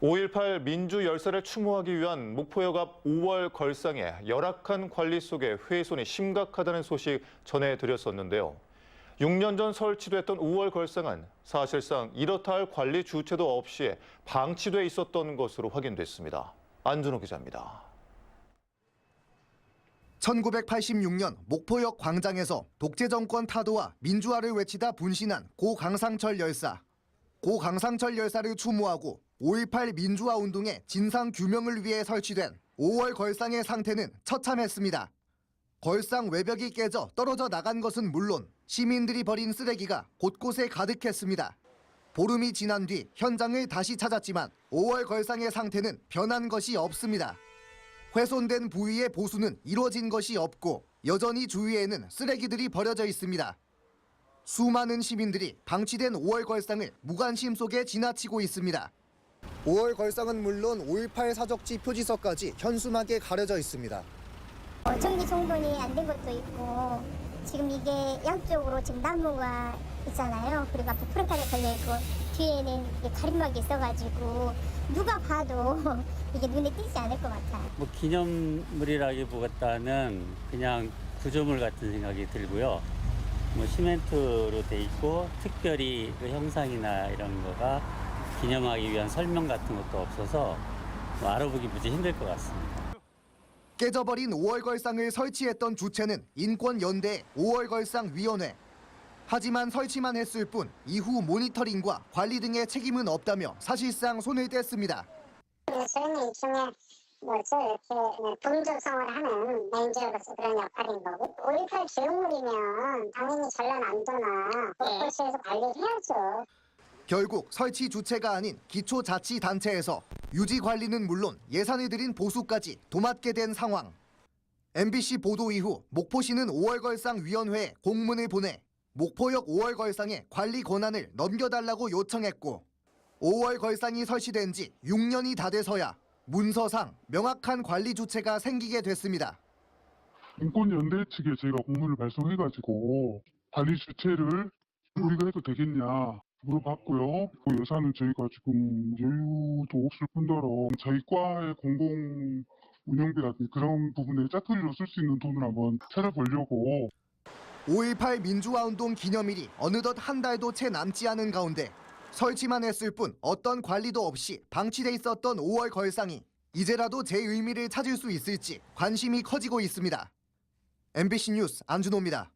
5.18 민주 열사를 추모하기 위한 목포역 앞 5월 걸상에 열악한 관리 속에 훼손이 심각하다는 소식 전해드렸었는데요. 6년 전 설치됐던 5월 걸상은 사실상 이렇다 할 관리 주체도 없이 방치돼 있었던 것으로 확인됐습니다. 안준호 기자입니다. 1986년 목포역 광장에서 독재 정권 타도와 민주화를 외치다 분신한 고 강상철 열사. 고 강상철 열사를 추모하고 5.18 민주화 운동의 진상 규명을 위해 설치된 5월 걸상의 상태는 처참했습니다. 걸상 외벽이 깨져 떨어져 나간 것은 물론 시민들이 버린 쓰레기가 곳곳에 가득했습니다. 보름이 지난 뒤 현장을 다시 찾았지만 5월 걸상의 상태는 변한 것이 없습니다. 훼손된 부위의 보수는 이루어진 것이 없고 여전히 주위에는 쓰레기들이 버려져 있습니다. 수많은 시민들이 방치된 5월 걸상을 무관심 속에 지나치고 있습니다. 5월 걸상은 물론 5.18 사적지 표지석까지 현수막에 가려져 있습니다. 전기 송전이 안 된 것도 있고 지금 이게 양쪽으로 지금 나무가 있잖아요. 그리고 앞에 프레카가 걸려있고 뒤에는 가림막이 있어가지고 누가 봐도 이게 눈에 띄지 않을 것 같아요. 기념물이라기보다는 그냥 구조물 같은 생각이 들고요. 시멘트로 돼 있고 특별히 그 형상이나 이런 거가 기념하기 위한 설명 같은 것도 없어서 알아보기 무지 힘들 것 같습니다. 깨져버린 5월 걸상을 설치했던 주체는 인권연대 5월 걸상 위원회. 하지만 설치만 했을 뿐 이후 모니터링과 관리 등의 책임은 없다며 사실상 손을 뗐습니다. 저희는 일종의 이렇게 동조성을 하는 매니저로서 그런 역할인 거고 5.18 기록물이면 당연히 전라남도나 목포시에서 관리를 해야죠. 결국 설치 주체가 아닌 기초자치단체에서 유지 관리는 물론 예산을 들인 보수까지 도맡게 된 상황. MBC 보도 이후 목포시는 5월 걸상 위원회에 공문을 보내 목포역 5월 걸상의 관리 권한을 넘겨달라고 요청했고 5월 걸상이 설치된 지 6년이 다 돼서야 문서상 명확한 관리 주체가 생기게 됐습니다. 인권연대 측에 저희가 공문을 발송해가지고 관리 주체를 우리가 해도 되겠냐 물어봤고요. 그 예산은 저희가 지금 여유도 없을 뿐더러 저희 과의 공공 운영비라든지 그런 부분에 짜투리로 쓸 수 있는 돈을 한번 찾아보려고. 5.18 민주화운동 기념일이 어느덧 한 달도 채 남지 않은 가운데 설치만 했을 뿐 어떤 관리도 없이 방치돼 있었던 5월 걸상이 이제라도 제 의미를 찾을 수 있을지 관심이 커지고 있습니다. MBC 뉴스 안준호입니다.